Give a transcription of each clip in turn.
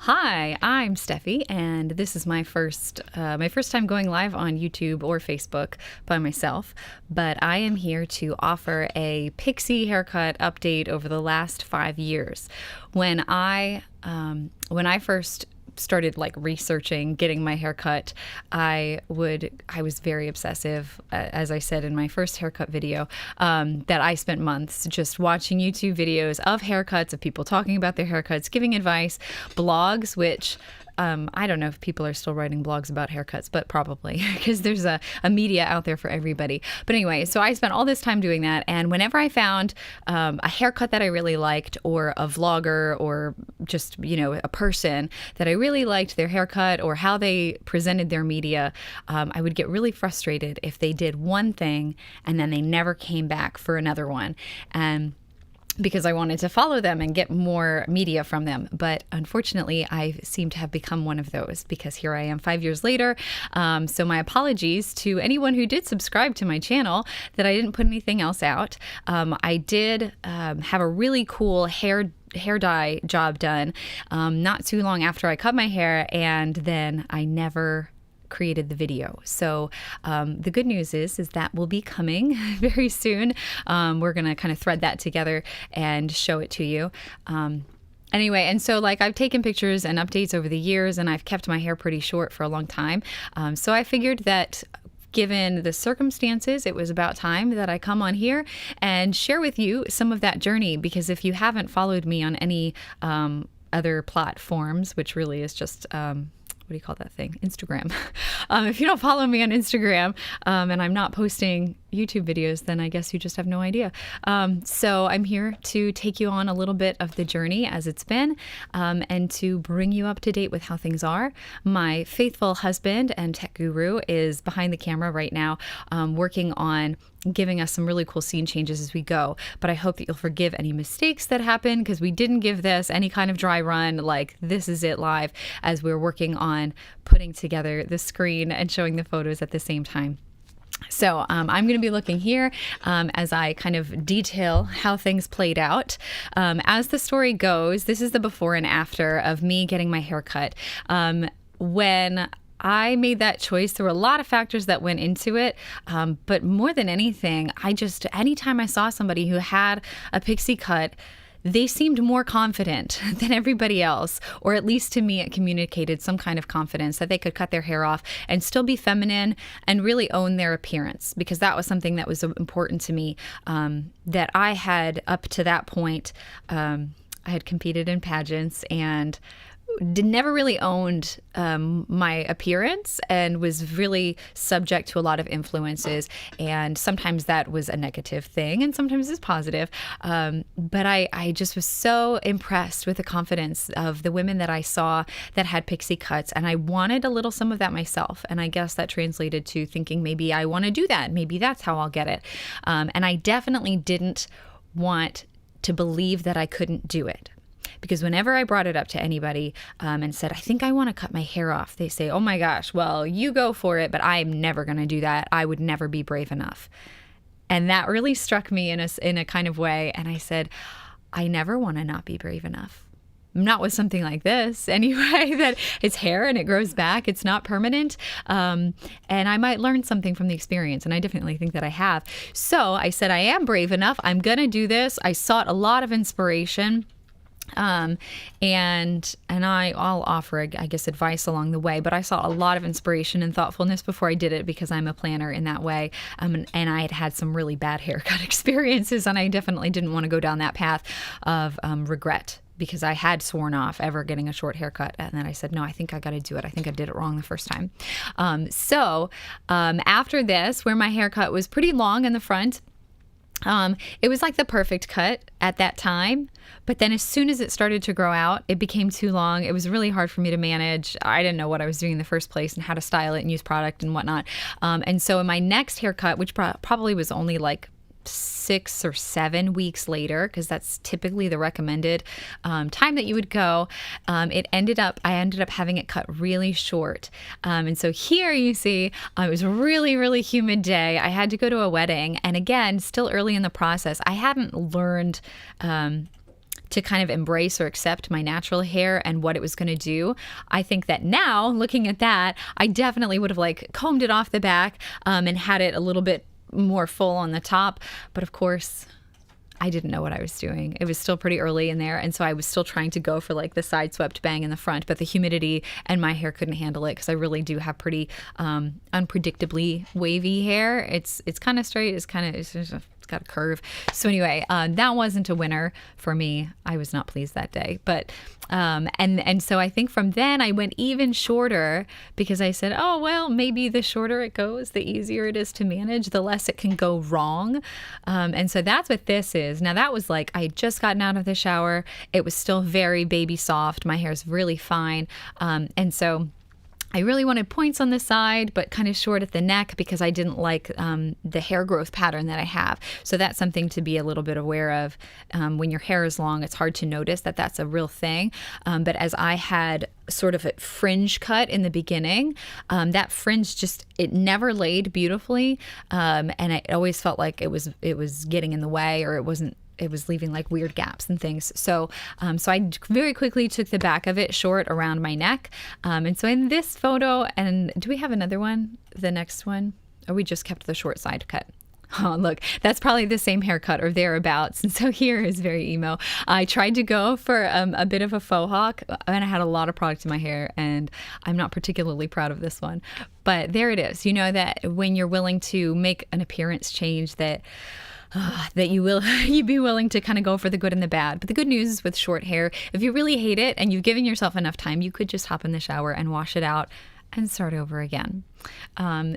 Hi, I'm Steffi, and this is my first time going live on YouTube or Facebook by myself. But I am here to offer a Pixie haircut update over the last 5 years. When I first started researching getting my haircut, I was very obsessive, as I said in my first haircut video, that I spent months just watching YouTube videos of haircuts, of people talking about their haircuts, giving advice, blogs, which I don't know if people are still writing blogs about haircuts, but probably, because there's a media out there for everybody. But anyway, so I spent all this time doing that, and whenever I found a haircut that I really liked, or a vlogger, or just, a person that I really liked their haircut or how they presented their media, I would get really frustrated if they did one thing and then they never came back for another one. And because I wanted to follow them and get more media from them. But unfortunately, I seem to have become one of those, because here I am 5 years later. So my apologies to anyone who did subscribe to my channel that I didn't put anything else out. I did have a really cool hair dye job done not too long after I cut my hair, and then I never created the video. So the good news is that will be coming very soon. We're gonna kind of thread that together and show it to you. Anyway, and so I've taken pictures and updates over the years, and I've kept my hair pretty short for a long time. So I figured that given the circumstances, it was about time that I come on here and share with you some of that journey, because if you haven't followed me on any other platforms, which really is just what do you call that thing? Instagram. If you don't follow me on Instagram, and I'm not posting YouTube videos, then I guess you just have no idea. So I'm here to take you on a little bit of the journey as it's been, and to bring you up to date with how things are. My faithful husband and tech guru is behind the camera right now, working on giving us some really cool scene changes as we go. But I hope that you'll forgive any mistakes that happen, because we didn't give this any kind of dry run. This is it live, as we're working on putting together the screen and showing the photos at the same time. So I'm going to be looking here as I kind of detail how things played out. As the story goes, this is the before and after of me getting my hair cut. When I made that choice, there were a lot of factors that went into it, but more than anything, anytime I saw somebody who had a pixie cut, they seemed more confident than everybody else, or at least to me, it communicated some kind of confidence that they could cut their hair off and still be feminine and really own their appearance, because that was something that was important to me, that I had up to that point. I had competed in pageants and never really owned my appearance, and was really subject to a lot of influences, and sometimes that was a negative thing and sometimes it's positive, but I just was so impressed with the confidence of the women that I saw that had pixie cuts, and I wanted some of that myself, and I guess that translated to thinking maybe I want to do that, maybe that's how I'll get it, and I definitely didn't want to believe that I couldn't do it. Because whenever I brought it up to anybody and said, I think I want to cut my hair off, they say, oh my gosh, well, you go for it, but I'm never going to do that. I would never be brave enough. And that really struck me in a kind of way. And I said, I never want to not be brave enough. Not with something like this anyway, that it's hair and it grows back. It's not permanent. And I might learn something from the experience. And I definitely think that I have. So I said, I am brave enough. I'm going to do this. I sought a lot of inspiration. And I'll offer, I guess, advice along the way, but I saw a lot of inspiration and thoughtfulness before I did it, because I'm a planner in that way. And I had some really bad haircut experiences, and I definitely didn't want to go down that path of regret, because I had sworn off ever getting a short haircut. And then I said, no, I think I got to do it. I think I did it wrong the first time. So after this, where my haircut was pretty long in the front, it was like the perfect cut at that time, but then as soon as it started to grow out, it became too long. It was really hard for me to manage. I didn't know what I was doing in the first place and how to style it and use product and whatnot. And so in my next haircut, which probably was only 6 or 7 weeks later, because that's typically the recommended time that you would go, I ended up having it cut really short. And so here you see, it was a really, really humid day. I had to go to a wedding. And again, still early in the process, I hadn't learned to kind of embrace or accept my natural hair and what it was going to do. I think that now, looking at that, I definitely would have like combed it off the back and had it a little bit more full on the top. But of course, I didn't know what I was doing. It was still pretty early in there. And so I was still trying to go for like the side swept bang in the front, but the humidity and my hair couldn't handle it because I really do have pretty unpredictably wavy hair. It's kind of straight. It's got a curve. So anyway, that wasn't a winner for me. I was not pleased that day. But and so I think from then I went even shorter because I said, oh, well, maybe the shorter it goes, the easier it is to manage, the less it can go wrong. And so that's what this is. Now that was like, I had just gotten out of the shower. It was still very baby soft. My hair's really fine. And so I really wanted points on the side, but kind of short at the neck because I didn't like the hair growth pattern that I have. So that's something to be a little bit aware of. When your hair is long, it's hard to notice that that's a real thing. But as I had sort of a fringe cut in the beginning, that fringe it never laid beautifully. And I always felt like it was getting in the way, or it was leaving like weird gaps and things. So I very quickly took the back of it short around my neck. And so in this photo, and do we have another one? The next one? Or we just kept the short side cut? Oh, look, that's probably the same haircut or thereabouts. And so here is very emo. I tried to go for a bit of a faux hawk, and I had a lot of product in my hair, and I'm not particularly proud of this one. But there it is. You know that when you're willing to make an appearance change that you'd be willing to kind of go for the good and the bad. But the good news is with short hair, if you really hate it and you've given yourself enough time, you could just hop in the shower and wash it out and start over again.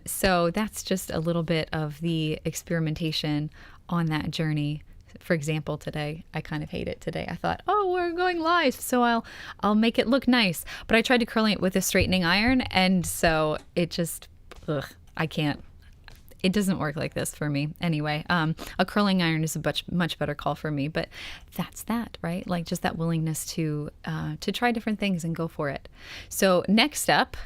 So that's just a little bit of the experimentation on that journey. For example, today, I kind of hate it today. I thought, oh, we're going live, so I'll make it look nice. But I tried to curl it with a straightening iron, and so it just, I can't. It doesn't work like this for me. Anyway, a curling iron is a much better call for me, but that's that, right? Like just that willingness to try different things and go for it. So next up,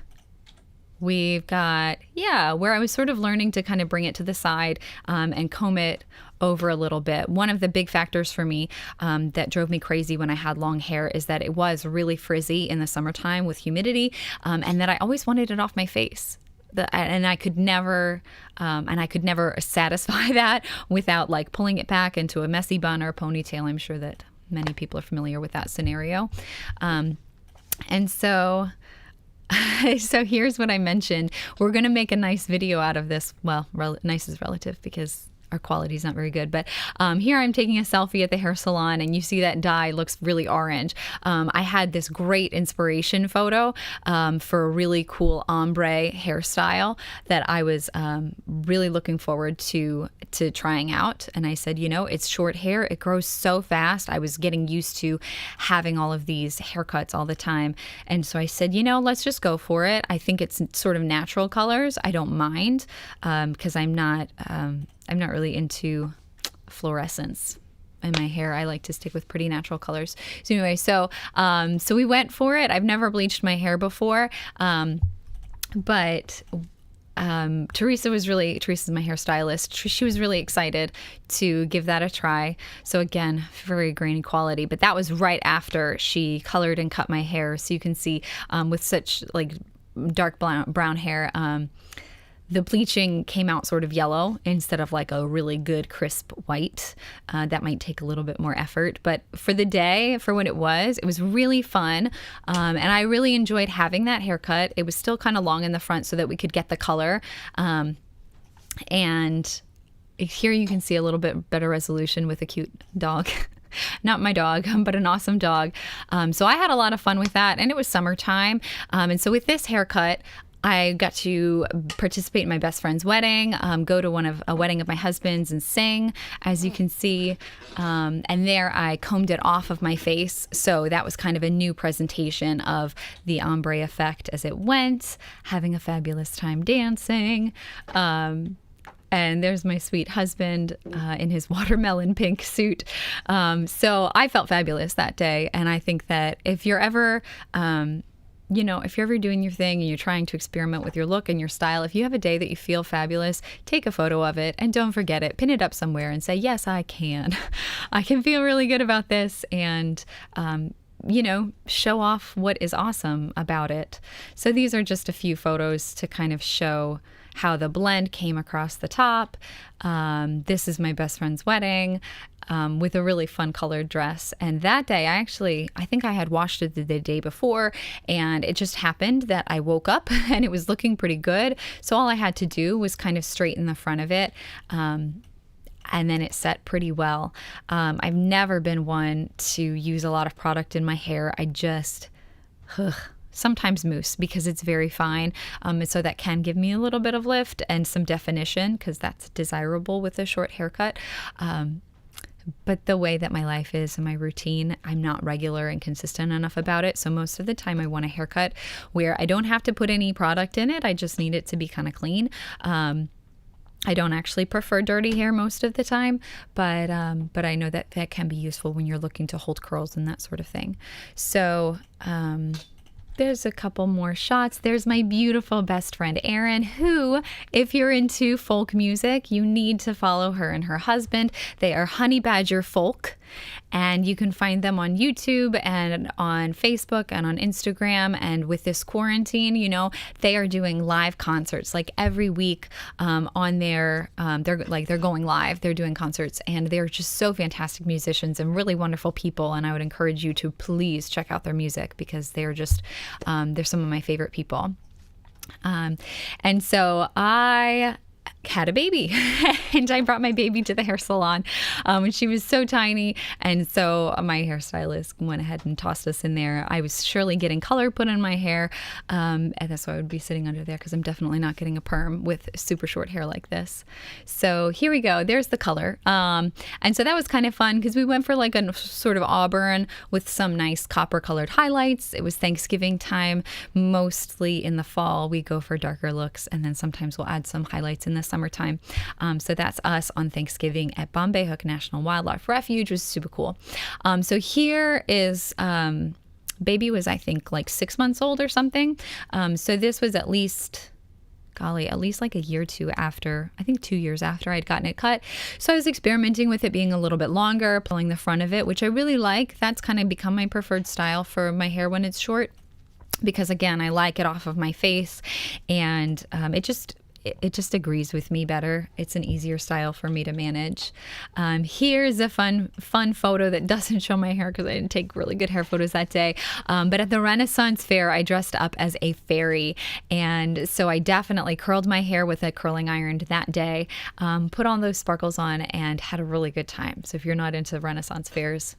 we've got, where I was sort of learning to kind of bring it to the side and comb it over a little bit. One of the big factors for me that drove me crazy when I had long hair is that it was really frizzy in the summertime with humidity, and that I always wanted it off my face. And I could never satisfy that without like pulling it back into a messy bun or a ponytail. I'm sure that many people are familiar with that scenario. And so here's what I mentioned. We're going to make a nice video out of this. Well, nice is relative because our quality is not very good. But here I'm taking a selfie at the hair salon, and you see that dye looks really orange. I had this great inspiration photo for a really cool ombre hairstyle that I was really looking forward to trying out. And I said, it's short hair. It grows so fast. I was getting used to having all of these haircuts all the time. And so I said, let's just go for it. I think it's sort of natural colors. I don't mind because I'm not really into fluorescence in my hair. I like to stick with pretty natural colors. So anyway, so we went for it. I've never bleached my hair before, but Teresa's my hairstylist. She was really excited to give that a try. So again, very grainy quality, but that was right after she colored and cut my hair. So you can see with such like dark brown hair, the bleaching came out sort of yellow instead of like a really good crisp white. That might take a little bit more effort, but for the day, for what it was really fun. And I really enjoyed having that haircut. It was still kind of long in the front so that we could get the color. And here you can see a little bit better resolution with a cute dog. Not my dog, but an awesome dog. So I had a lot of fun with that, and it was summertime. And so with this haircut, I got to participate in my best friend's wedding, go to a wedding of my husband's and sing, as you can see. And there I combed it off of my face. So that was kind of a new presentation of the ombre effect as it went, having a fabulous time dancing. And there's my sweet husband in his watermelon pink suit. So I felt fabulous that day. And I think that if you're ever you know, if you're ever doing your thing and you're trying to experiment with your look and your style, if you have a day that you feel fabulous, take a photo of it and don't forget it. Pin it up somewhere and say, yes, I can. I can feel really good about this, and, you know, show off what is awesome about it. So these are just a few photos to kind of show how the blend came across the top. This is my best friend's wedding with a really fun colored dress. And that day, I think I had washed it the day before, and it just happened that I woke up and it was looking pretty good. So all I had to do was kind of straighten the front of it. And then it set pretty well. I've never been one to use a lot of product in my hair. I just, sometimes mousse because it's very fine. And so that can give me a little bit of lift and some definition, because that's desirable with a short haircut. But the way that my life is and my routine, I'm not regular and consistent enough about it. So most of the time I want a haircut where I don't have to put any product in it. I just need it to be kind of clean. I don't actually prefer dirty hair most of the time, but I know that that can be useful when you're looking to hold curls and that sort of thing. So there's a couple more shots. There's my beautiful best friend, Erin, who, if you're into folk music, you need to follow her and her husband. They are Honey Badger Folk, and you can find them on YouTube and on Facebook and on Instagram. And with this quarantine, you know, they are doing live concerts like every week on their, they're going live, they're doing concerts, and they're just so fantastic musicians and really wonderful people. And I would encourage you to please check out their music, because they're just, they're some of my favorite people. And so I had a baby and I brought my baby to the hair salon when she was so tiny, and so my hairstylist went ahead and tossed us in there. I was surely getting color put in my hair, and that's why I would be sitting under there, because I'm definitely not getting a perm with super short hair like this. So here we go, there's the color, and so that was kind of fun because we went for like a sort of auburn with some nice copper colored highlights. It was Thanksgiving time. Mostly in the fall we go for darker looks, and then sometimes we'll add some highlights in the summertime. So that's us on Thanksgiving at Bombay Hook National Wildlife Refuge. It was super cool. So here is, baby was, I think, like 6 months old or something. So this was at least like a year or two after, I think 2 years after I'd gotten it cut. So I was experimenting with it being a little bit longer, pulling the front of it, which I really like. That's kind of become my preferred style for my hair when it's short, because again, I like it off of my face, and it just agrees with me better. It's an easier style for me to manage. Here's a fun photo that doesn't show my hair because I didn't take really good hair photos that day. But at the Renaissance Fair, I dressed up as a fairy. And so I definitely curled my hair with a curling iron that day, put all those sparkles on, and had a really good time. So if you're not into Renaissance Fairs,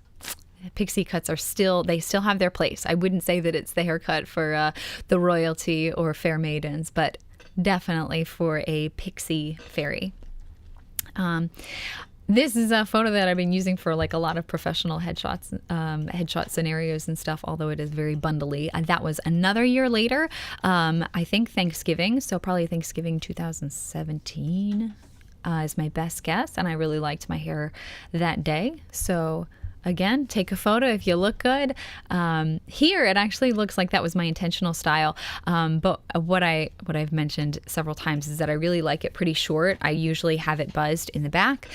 Pixie cuts they still have their place. I wouldn't say that it's the haircut for the royalty or fair maidens, but definitely for a Pixie fairy. This is a photo that I've been using for like a lot of professional headshot scenarios and stuff, although it is very bundly. And that was another year later, I think Thanksgiving, so probably Thanksgiving 2017 is my best guess. And I really liked my hair that day. So again, take a photo if you look good. Here, it actually looks like that was my intentional style. But what I've mentioned several times is that I really like it pretty short. I usually have it buzzed in the back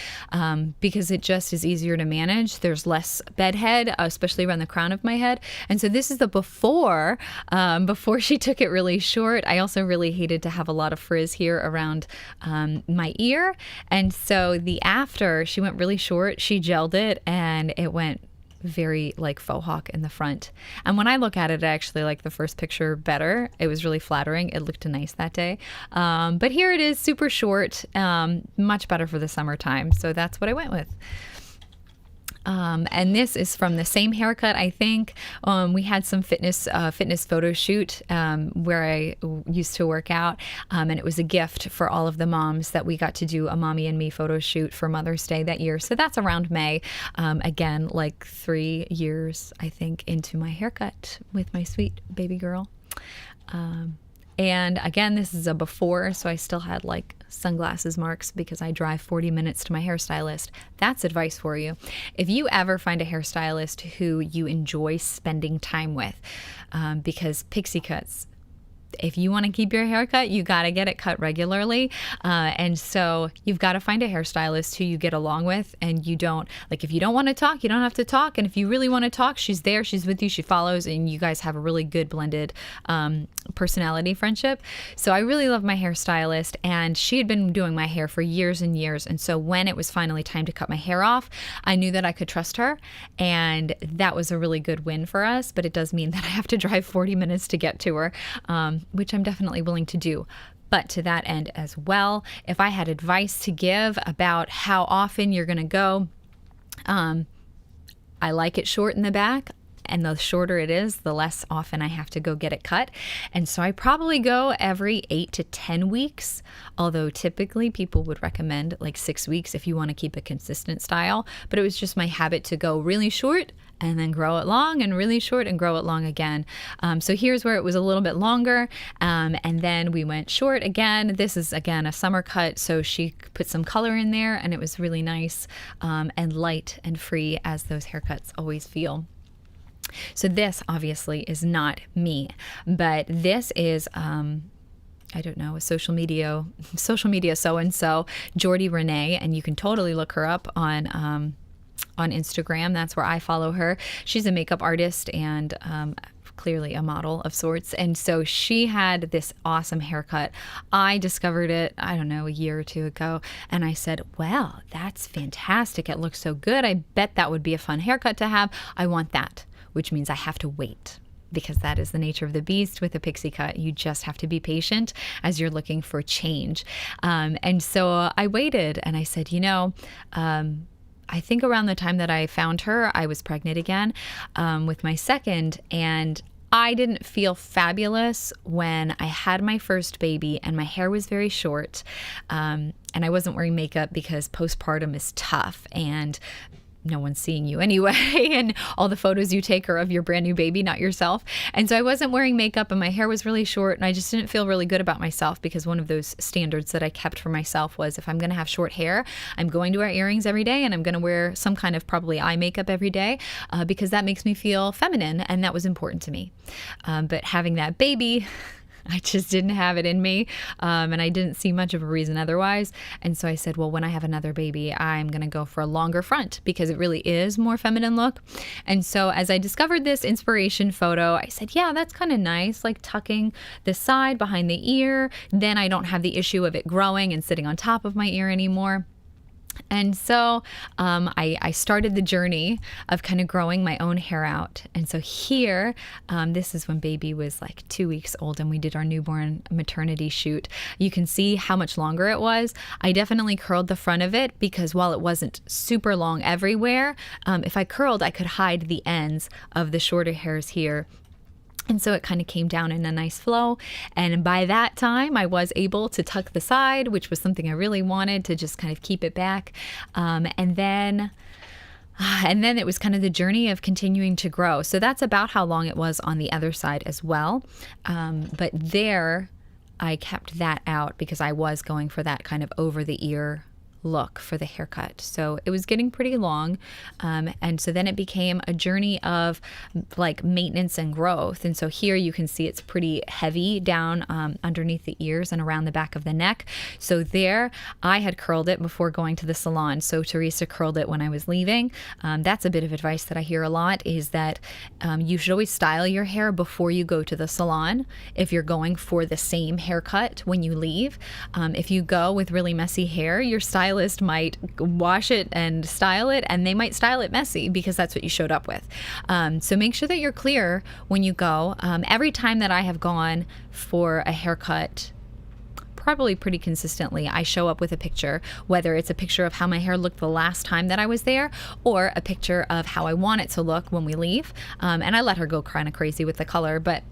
because it just is easier to manage. There's less bedhead, especially around the crown of my head. And so this is the before she took it really short. I also really hated to have a lot of frizz here around my ear. And so the after, she went really short. She gelled it, and it went very like faux hawk in the front. And when I look at it, I actually like the first picture better. It was really flattering. It looked nice that day. But here it is, super short, much better for the summertime. So that's what I went with. And this is from the same haircut, I think. We had some fitness photo shoot where I used to work out, and it was a gift for all of the moms that we got to do a mommy and me photo shoot for Mother's Day that year. So that's around May. Again, like 3 years, I think, into my haircut with my sweet baby girl. And again, this is a before, so I still had like sunglasses marks because I drive 40 minutes to my hairstylist. That's advice for you. If you ever find a hairstylist who you enjoy spending time with, because Pixie cuts, if you want to keep your hair cut, you got to get it cut regularly. And so you've got to find a hairstylist who you get along with, and you don't, like, if you don't want to talk, you don't have to talk. And if you really want to talk, she's there, she's with you, she follows, and you guys have a really good blended personality friendship. So I really love my hairstylist, and she had been doing my hair for years and years. And so when it was finally time to cut my hair off, I knew that I could trust her, and that was a really good win for us. But it does mean that I have to drive 40 minutes to get to her, which I'm definitely willing to do. But to that end as well, if I had advice to give about how often you're going to go, I like it short in the back. And the shorter it is, the less often I have to go get it cut. And so I probably go every 8 to 10 weeks, although typically people would recommend like 6 weeks if you want to keep a consistent style. But it was just my habit to go really short and then grow it long, and really short and grow it long again. So here's where it was a little bit longer. And then we went short again. This is, again, a summer cut. So she put some color in there, and it was really nice and light and free, as those haircuts always feel. So this obviously is not me, but this is, I don't know, a social media so-and-so, Jordy Renee, and you can totally look her up on Instagram. That's where I follow her. She's a makeup artist and clearly a model of sorts. And so she had this awesome haircut. I discovered it, I don't know, a year or two ago. And I said, well, that's fantastic. It looks so good. I bet that would be a fun haircut to have. I want that, which means I have to wait, because that is the nature of the beast with a pixie cut. You just have to be patient as you're looking for change. And so I waited, and I said, I think around the time that I found her, I was pregnant again with my second, and I didn't feel fabulous when I had my first baby, and my hair was very short, and I wasn't wearing makeup because postpartum is tough, and no one's seeing you anyway, and all the photos you take are of your brand new baby, not yourself. And so I wasn't wearing makeup, and my hair was really short, and I just didn't feel really good about myself, because one of those standards that I kept for myself was, if I'm going to have short hair, I'm going to wear earrings every day, and I'm going to wear some kind of probably eye makeup every day, because that makes me feel feminine, and that was important to me. But having that baby, I just didn't have it in me, and I didn't see much of a reason otherwise. And so I said, well, when I have another baby, I'm going to go for a longer front, because it really is more feminine look. And so as I discovered this inspiration photo, I said, yeah, that's kind of nice, like tucking the side behind the ear. Then I don't have the issue of it growing and sitting on top of my ear anymore. And so I started the journey of kind of growing my own hair out. And so here, this is when baby was like 2 weeks old, and we did our newborn maternity shoot. You can see how much longer it was. I definitely curled the front of it, because while it wasn't super long everywhere, if I curled, I could hide the ends of the shorter hairs here. And so it kind of came down in a nice flow. And by that time, I was able to tuck the side, which was something I really wanted, to just kind of keep it back. And then it was kind of the journey of continuing to grow. So that's about how long it was on the other side as well. But there, I kept that out, because I was going for that kind of over the ear look for the haircut. So it was getting pretty long. And so then it became a journey of like maintenance and growth. And so here you can see it's pretty heavy down underneath the ears and around the back of the neck. So there I had curled it before going to the salon. So Teresa curled it when I was leaving. That's a bit of advice that I hear a lot, is that you should always style your hair before you go to the salon if you're going for the same haircut when you leave. If you go with really messy hair, your stylist might wash it and style it, and they might style it messy, because that's what you showed up with. So make sure that you're clear when you go. Every time that I have gone for a haircut, probably pretty consistently, I show up with a picture, whether it's a picture of how my hair looked the last time that I was there, or a picture of how I want it to look when we leave. And I let her go kind of crazy with the color, but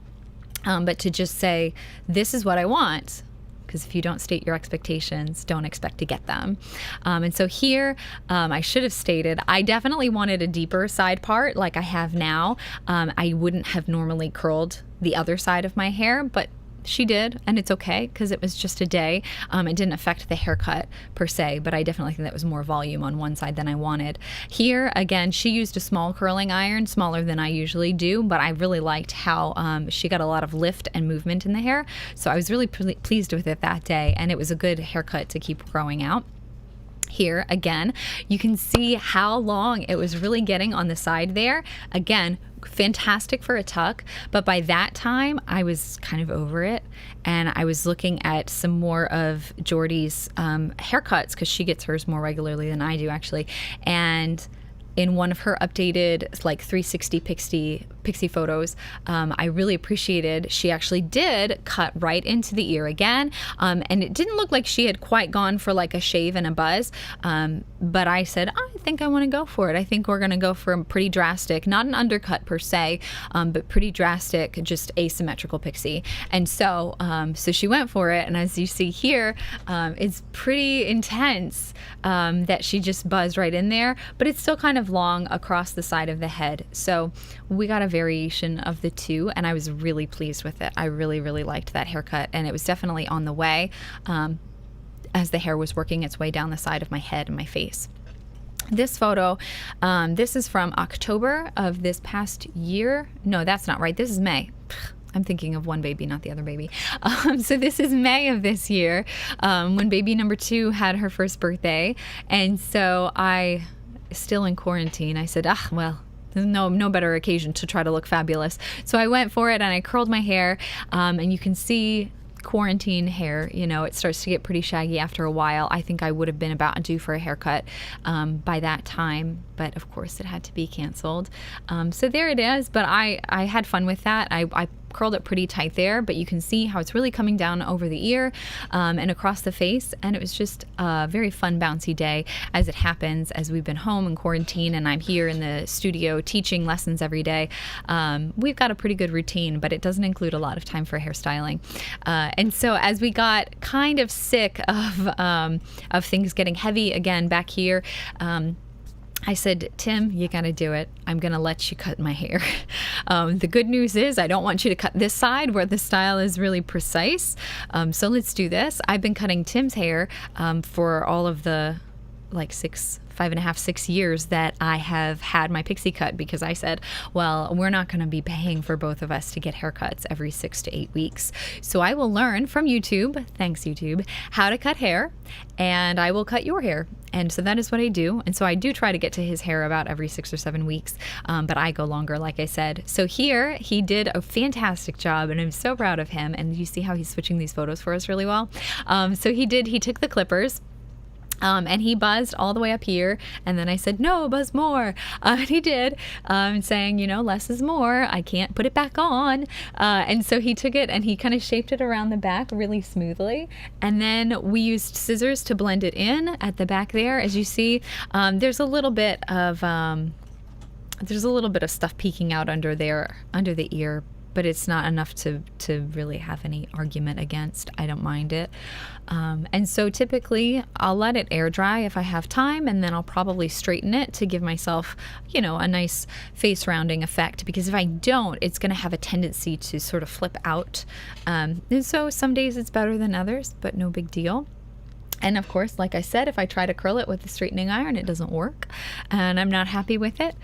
to just say, this is what I want. Because if you don't state your expectations, don't expect to get them. And so here, I should have stated, I definitely wanted a deeper side part like I have now. I wouldn't have normally curled the other side of my hair, but she did, and it's okay because it was just a day. It didn't affect the haircut per se, but I definitely think that was more volume on one side than I wanted. Here, again, she used a small curling iron, smaller than I usually do, but I really liked how she got a lot of lift and movement in the hair. So I was really pleased with it that day, and it was a good haircut to keep growing out. Here, again, you can see how long it was really getting on the side there. Again, fantastic for a tuck, but by that time I was kind of over it, and I was looking at some more of Jordy's haircuts, because she gets hers more regularly than I do, actually. And in one of her updated like 360 Pixie photos, I really appreciated, she actually did cut right into the ear again, and it didn't look like she had quite gone for like a shave and a buzz, but I said, I think I want to go for it. I think we're going to go for a pretty drastic, not an undercut per se, but pretty drastic, just asymmetrical Pixie. And so she went for it, and as you see here, it's pretty intense, that she just buzzed right in there, but it's still kind of long across the side of the head. So we got a variation of the two, and I was really pleased with it. I really, really liked that haircut, and it was definitely on the way as the hair was working its way down the side of my head and my face. This photo, this is from October of this past year. No, that's not right. This is May. I'm thinking of one baby, not the other baby. So this is May of this year, when baby number 2 had her first birthday. And so I, still in quarantine, I said, well, there's no better occasion to try to look fabulous. So I went for it, and I curled my hair, and you can see quarantine hair, it starts to get pretty shaggy after a while. I think I would have been about due for a haircut by that time, but of course it had to be canceled. So there it is, but I had fun with that. I curled it pretty tight there, but you can see how it's really coming down over the ear and across the face, and it was just a very fun, bouncy day, as it happens, as we've been home in quarantine and I'm here in the studio teaching lessons every day. We've got a pretty good routine, but it doesn't include a lot of time for hairstyling. And so as we got kind of sick of things getting heavy again back here, I said, Tim, you got to do it. I'm going to let you cut my hair. The good news is I don't want you to cut this side where the style is really precise. So let's do this. I've been cutting Tim's hair for all of the 5.5, 6 years that I have had my Pixie cut, because I said, well, we're not going to be paying for both of us to get haircuts every 6 to 8 weeks. So I will learn from YouTube, thanks YouTube, how to cut hair, and I will cut your hair. And so that is what I do. And so I do try to get to his hair about every 6 or 7 weeks, but I go longer, like I said. So here he did a fantastic job, and I'm so proud of him. And you see how he's switching these photos for us really well. So he took the clippers, and he buzzed all the way up here, and then I said, no, buzz more, and he did, saying, less is more, I can't put it back on, and so he took it and he kind of shaped it around the back really smoothly, and then we used scissors to blend it in at the back there. As you see, there's a little bit of stuff peeking out under the ear, but it's not enough to really have any argument against. I don't mind it. And so typically I'll let it air dry if I have time, and then I'll probably straighten it to give myself, a nice face rounding effect, because if I don't, it's going to have a tendency to sort of flip out. And so some days it's better than others, but no big deal. And of course, like I said, if I try to curl it with a straightening iron, it doesn't work, and I'm not happy with it.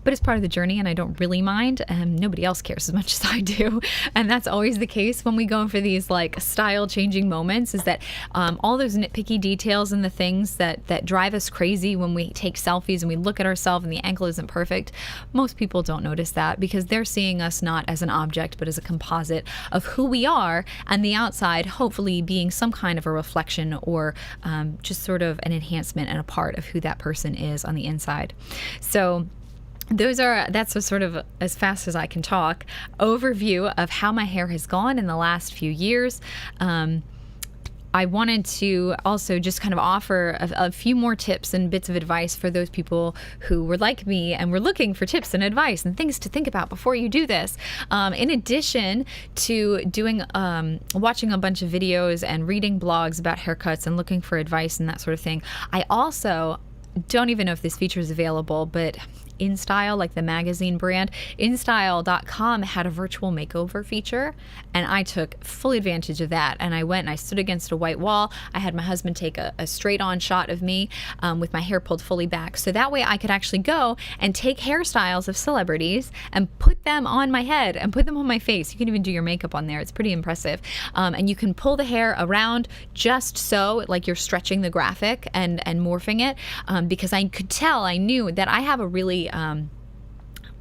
But it's part of the journey, and I don't really mind. Nobody else cares as much as I do. And that's always the case when we go for these style changing moments, is that all those nitpicky details and the things that drive us crazy when we take selfies and we look at ourselves and the ankle isn't perfect, most people don't notice that, because they're seeing us not as an object, but as a composite of who we are, and the outside hopefully being some kind of a reflection or just sort of an enhancement and a part of who that person is on the inside. So that's a sort of, as fast as I can talk, overview of how my hair has gone in the last few years. I wanted to also just kind of offer a few more tips and bits of advice for those people who were like me and were looking for tips and advice and things to think about before you do this. In addition to watching a bunch of videos and reading blogs about haircuts and looking for advice and that sort of thing, I also don't even know if this feature is available, but InStyle, like the magazine brand. InStyle.com had a virtual makeover feature, and I took full advantage of that. And I went and I stood against a white wall. I had my husband take a straight on shot of me with my hair pulled fully back. So that way I could actually go and take hairstyles of celebrities and put them on my head and put them on my face. You can even do your makeup on there. It's pretty impressive. And you can pull the hair around just so, like you're stretching the graphic and morphing it, because I could tell, I knew that I have a really, I'm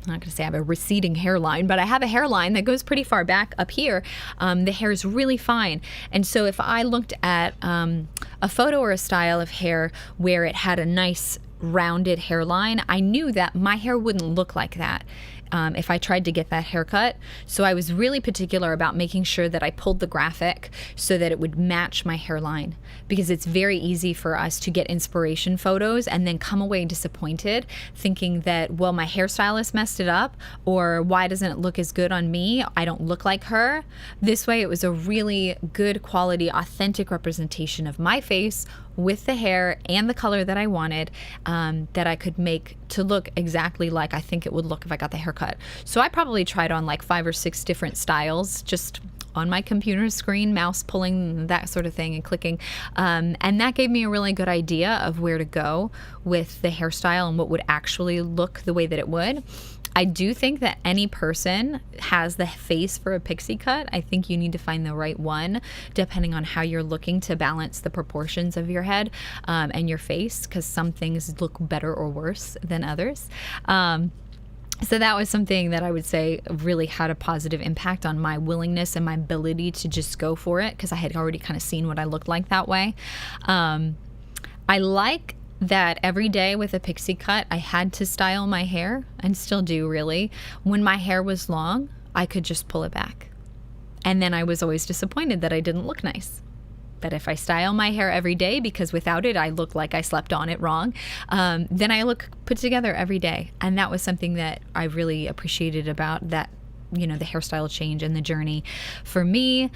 not going to say I have a receding hairline, but I have a hairline that goes pretty far back up here. The hair is really fine. And so if I looked at a photo or a style of hair where it had a nice rounded hairline, I knew that my hair wouldn't look like that if I tried to get that haircut. So I was really particular about making sure that I pulled the graphic so that it would match my hairline, because it's very easy for us to get inspiration photos and then come away disappointed thinking that, well, my hairstylist messed it up, or why doesn't it look as good on me? I don't look like her. This way it was a really good quality, authentic representation of my face with the hair and the color that I wanted, that I could make to look exactly like I think it would look if I got the haircut. So I probably tried on like 5 or 6 different styles just on my computer screen, mouse pulling, that sort of thing, and clicking. And that gave me a really good idea of where to go with the hairstyle and what would actually look the way that it would. I do think that any person has the face for a pixie cut. I think you need to find the right one depending on how you're looking to balance the proportions of your head and your face, because some things look better or worse than others. So that was something that I would say really had a positive impact on my willingness and my ability to just go for it, because I had already kind of seen what I looked like that way. I like that every day with a pixie cut, I had to style my hair, and still do really. When my hair was long, I could just pull it back. And then I was always disappointed that I didn't look nice. But if I style my hair every day, because without it, I look like I slept on it wrong, then I look put together every day. And that was something that I really appreciated about that, you know, the hairstyle change and the journey for me.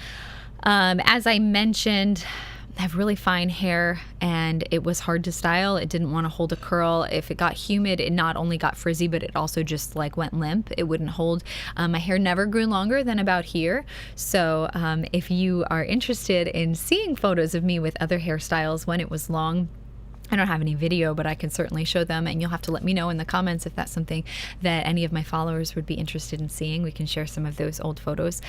As I mentioned, I have really fine hair, and it was hard to style. It didn't want to hold a curl. If it got humid, it not only got frizzy, but it also just like went limp. It wouldn't hold. My hair never grew longer than about here. So if you are interested in seeing photos of me with other hairstyles when it was long, I don't have any video, but I can certainly show them, and you'll have to let me know in the comments if that's something that any of my followers would be interested in seeing. We can share some of those old photos.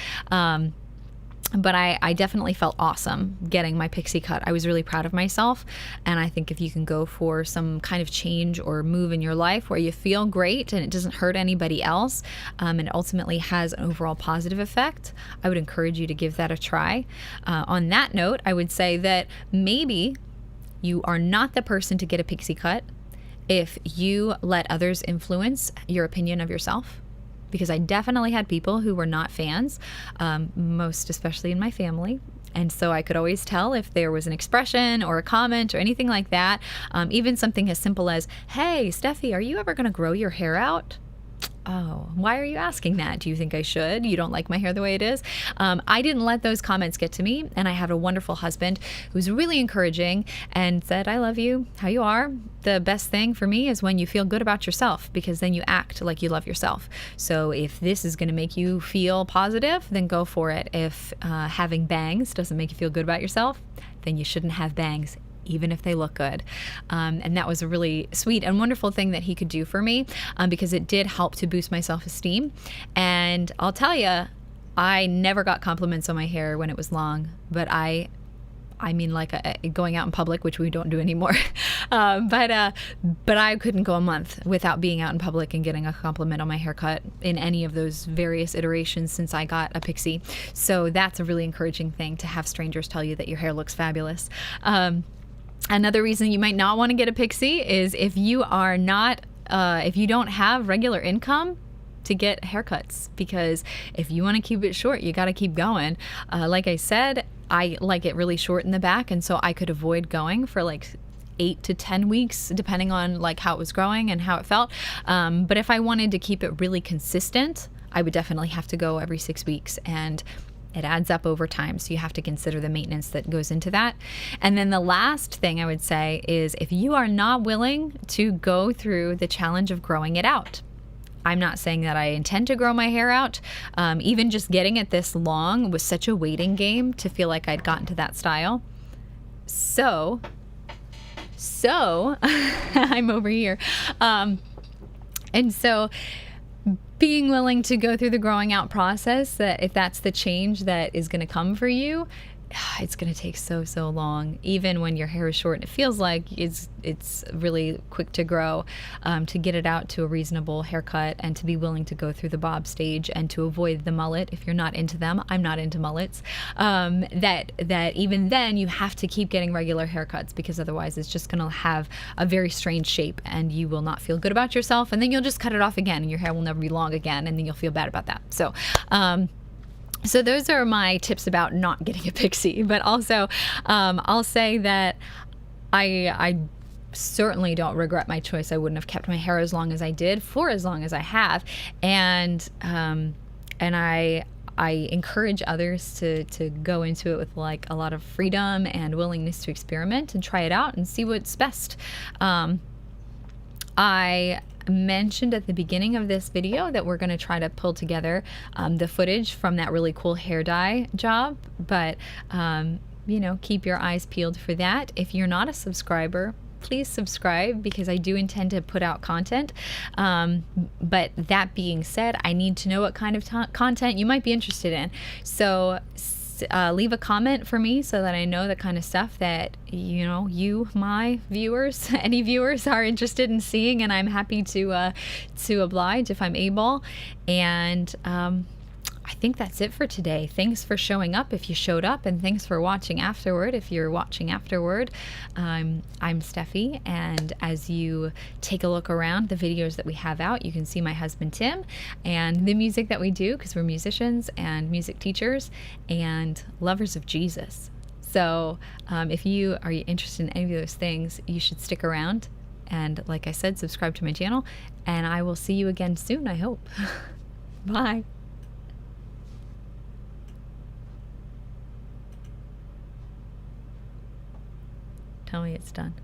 But I definitely felt awesome getting my pixie cut. I was really proud of myself, and I think if you can go for some kind of change or move in your life where you feel great and it doesn't hurt anybody else, and ultimately has an overall positive effect, I would encourage you to give that a try. On that note, I would say that maybe you are not the person to get a pixie cut if you let others influence your opinion of yourself. Because I definitely had people who were not fans, most especially in my family. And so I could always tell if there was an expression or a comment or anything like that. Even something as simple as, "Hey, Steffi, are you ever going to grow your hair out?" "Oh, why are you asking that? Do you think I should? You don't like my hair the way it is?" I didn't let those comments get to me, and I have a wonderful husband who's really encouraging and said, "I love you how you are. The best thing for me is when you feel good about yourself, because then you act like you love yourself. So if this is going to make you feel positive, then go for it. If having bangs doesn't make you feel good about yourself, then you shouldn't have bangs, even if they look good." And that was a really sweet and wonderful thing that he could do for me, because it did help to boost my self-esteem. And I'll tell you, I never got compliments on my hair when it was long, but I mean, like going out in public, which we don't do anymore. But I couldn't go a month without being out in public and getting a compliment on my haircut in any of those various iterations since I got a pixie. So that's a really encouraging thing, to have strangers tell you that your hair looks fabulous. Another reason you might not want to get a pixie is if you are not, if you don't have regular income to get haircuts, because if you want to keep it short, you got to keep going. Like I said, I like it really short in the back, and so I could avoid going for like 8 to 10 weeks, depending on like how it was growing and how it felt. But if I wanted to keep it really consistent, I would definitely have to go every 6 weeks. And It adds up over time, so you have to consider the maintenance that goes into that. And then the last thing I would say is if you are not willing to go through the challenge of growing it out. I'm not saying that I intend to grow my hair out. Even just getting it this long was such a waiting game to feel like I'd gotten to that style. So I'm over here. And so being willing to go through the growing out process, that if that's the change that is going to come for you, it's going to take so long. Even when your hair is short and it feels like it's really quick to grow, to get it out to a reasonable haircut and to be willing to go through the bob stage and to avoid the mullet if you're not into them. I'm not into mullets. That even then you have to keep getting regular haircuts, because otherwise it's just going to have a very strange shape and you will not feel good about yourself, and then you'll just cut it off again and your hair will never be long again, and then you'll feel bad about that. So those are my tips about not getting a pixie. But also, I'll say that I certainly don't regret my choice. I wouldn't have kept my hair as long as I did for as long as I have. And I encourage others to go into it with like a lot of freedom and willingness to experiment and try it out and see what's best. I mentioned at the beginning of this video that we're going to try to pull together the footage from that really cool hair dye job, but keep your eyes peeled for that. If you're not a subscriber, please subscribe, because I do intend to put out content. But that being said, I need to know what kind of content you might be interested in. So leave a comment for me so that I know the kind of stuff that my viewers, any viewers, are interested in seeing, and I'm happy to oblige if I'm able. And I think that's it for today. Thanks for showing up if you showed up, and thanks for watching afterward if you're watching afterward. I'm Steffi, and as you take a look around the videos that we have out, you can see my husband Tim and the music that we do, because we're musicians and music teachers and lovers of Jesus. So if you are interested in any of those things, you should stick around. And like I said, subscribe to my channel, and I will see you again soon, I hope. Bye. Tell me it's done.